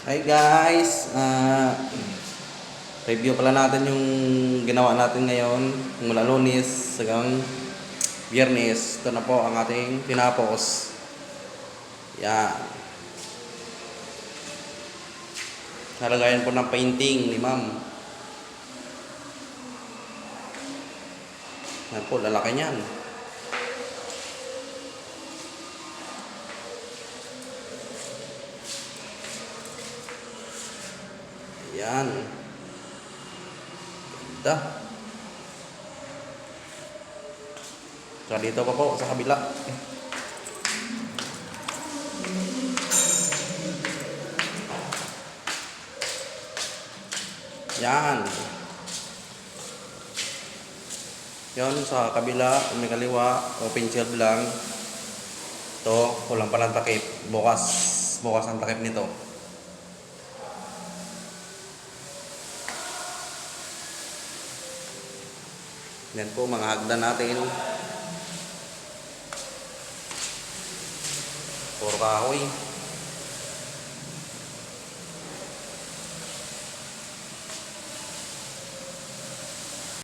Hi guys, review pala natin yung ginawa natin ngayon mula Lunes hanggang Biyernes. Ito na po ang ating tinapos. Yan. Nalagayan po ng painting ni ma'am. Yan po, lalaki niyan. Yan. Ganda. So, dito pa po sa kabila. Yan. Yan sa kabila, may kaliwa, open shelf lang. Ito, kulang pa ng takip. Bukas ang takip nito. Yan po mga hagdan natin. Puro kahoy.